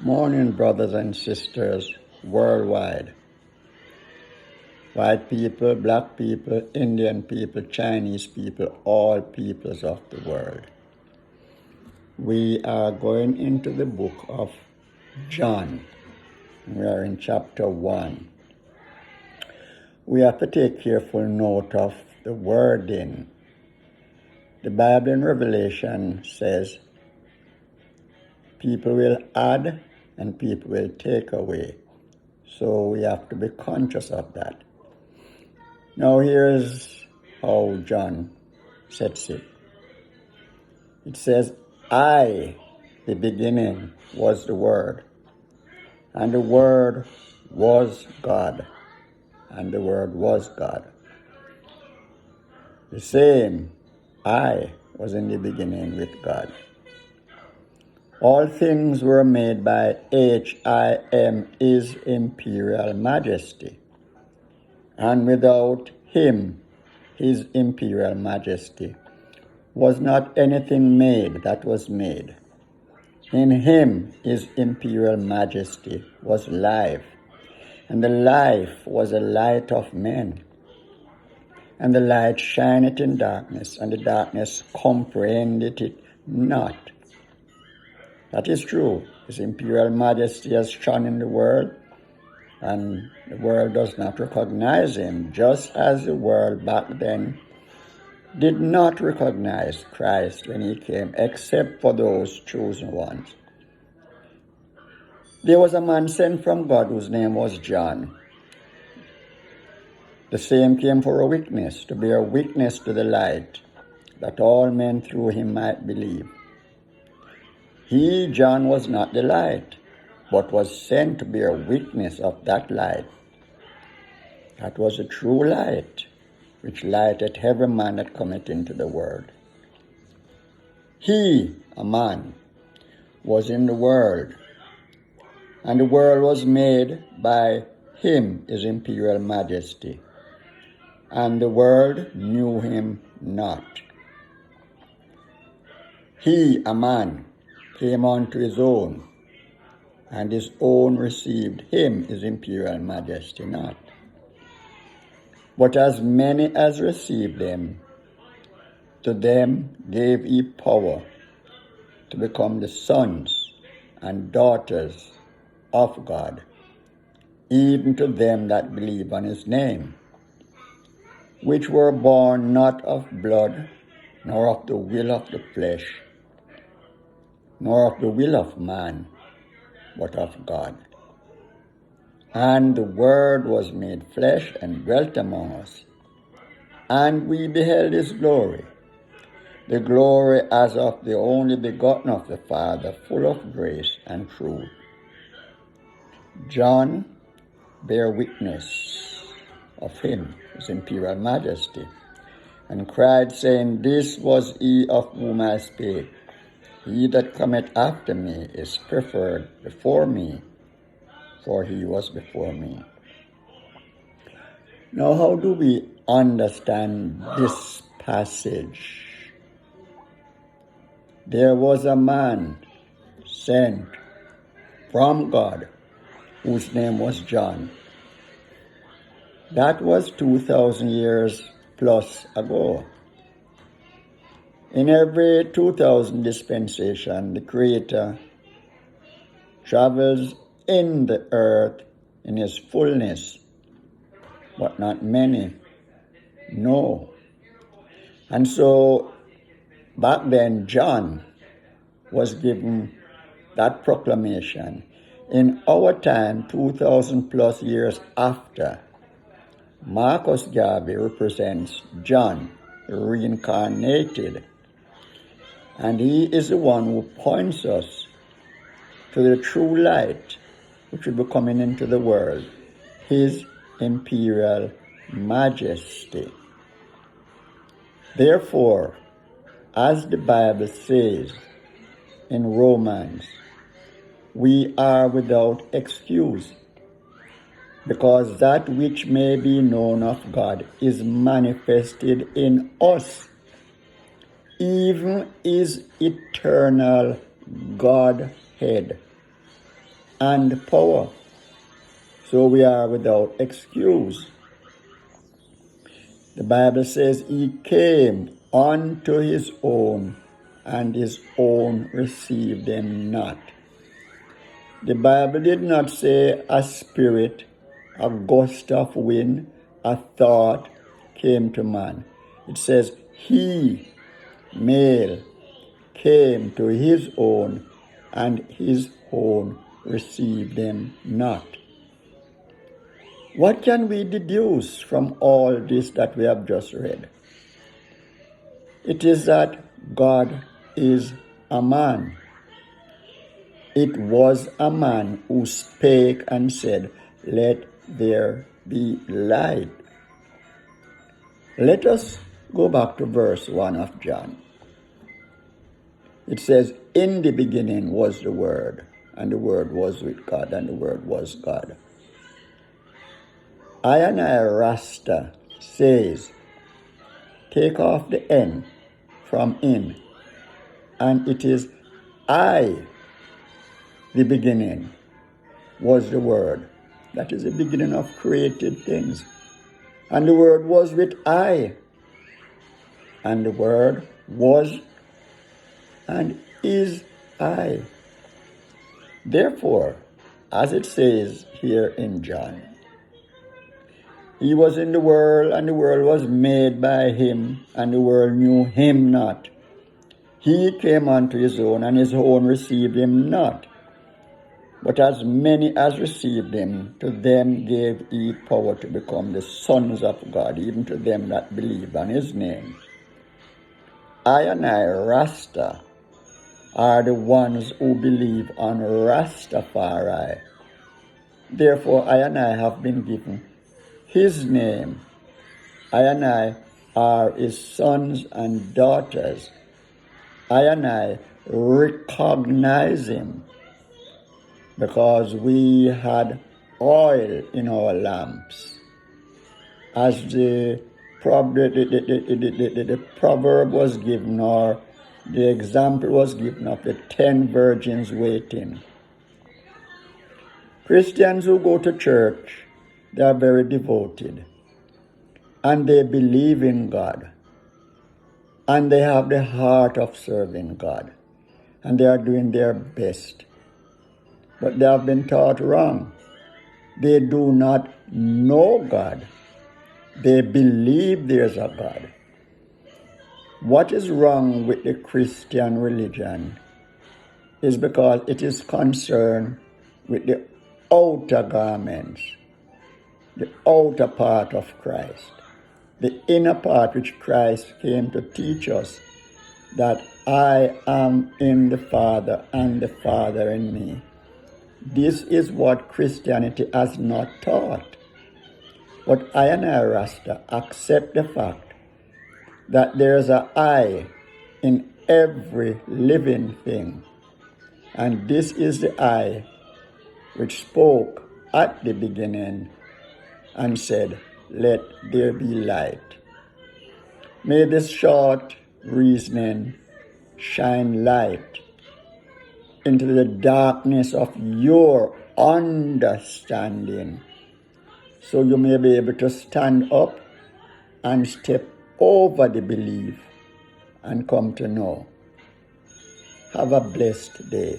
Morning, brothers and sisters worldwide. White people, black people, Indian people, Chinese people, all peoples of the world. We are going into the book of John. We are in chapter 1. We have to take careful note of the wording. The Bible in Revelation says, people will add and people will take away. So we have to be conscious of that. Now here's how John sets it. It says, I, the beginning, was the Word, and the Word was God, and the Word was God. The same, I was in the beginning with God. All things were made by H.I.M., His Imperial Majesty, and without Him, His Imperial Majesty, was not anything made that was made. In Him, His Imperial Majesty, was life, and the life was the light of men. And the light shineth in darkness, and the darkness comprehended it not. That is true. His Imperial Majesty has shone in the world, and the world does not recognize Him, just as the world back then did not recognize Christ when He came, except for those chosen ones. There was a man sent from God whose name was John. The same came for a witness, to bear witness to the light, that all men through him might believe. He, John, was not the light, but was sent to bear witness of that light. That was the true light, which lighteth every man that cometh into the world. He, a man, was in the world, and the world was made by Him, His Imperial Majesty, and the world knew Him not. He, a man, came unto His own, and His own received Him, His Imperial Majesty, not. But as many as received Him, to them gave He power to become the sons and daughters of God, even to them that believe on His name, which were born not of blood, nor of the will of the flesh, nor of the will of man, but of God. And the Word was made flesh and dwelt among us, and we beheld His glory, the glory as of the only begotten of the Father, full of grace and truth. John bare witness of Him, His Imperial Majesty, and cried, saying, This was He of whom I spake. He that cometh after me is preferred before me, for He was before me. Now, how do we understand this passage? There was a man sent from God whose name was John. That was 2,000 years plus ago. In every 2,000 dispensation, the Creator travels in the earth in His fullness, but not many know. And so back then, John was given that proclamation. In our time, 2,000 plus years after, Marcus Garvey represents John, the reincarnated, and he is the one who points us to the true light which will be coming into the world, His Imperial Majesty. Therefore, as the Bible says in Romans, we are without excuse, because that which may be known of God is manifested in us, even His eternal Godhead, and power. So we are without excuse. The Bible says he came unto his own, and his own received him not. The Bible did not say a spirit, a gust of wind, a thought came to man. It says he, male, came to his own, and his own received him not. What can we deduce from all this that we have just read? It is that God is a man. It was a man who spake and said, "Let there be light." Let us go back to verse 1 of John. It says, "In the beginning was the Word, and the Word was with God, and the Word was God." I Rasta says, take off the N from in, and it is I, the beginning, was the Word. That is the beginning of created things. And the Word was with I, and the Word was and is I. Therefore, as it says here in John, he was in the world, and the world was made by him, and the world knew him not. He came unto his own, and his own received him not. But as many as received him, to them gave he power to become the sons of God, even to them that believe on his name. I Rasta, are the ones who believe on Rastafari. Therefore, I have been given his name. I are his sons and daughters. I recognize him because we had oil in our lamps. As the proverb was given, or the example was given of the 10 virgins waiting. Christians who go to church, they are very devoted, and they believe in God, and they have the heart of serving God, and they are doing their best. But they have been taught wrong. They do not know God. They believe there's a God. What is wrong with the Christian religion is because it is concerned with the outer garments, the outer part of Christ, the inner part which Christ came to teach us, that I am in the Father and the Father in me. This is what Christianity has not taught. But I Rasta accept the fact that there is an I in every living thing. And this is the I which spoke at the beginning and said, "Let there be light." May this short reasoning shine light into the darkness of your understanding, so you may be able to stand up and step over the belief and come to know. Have a blessed day.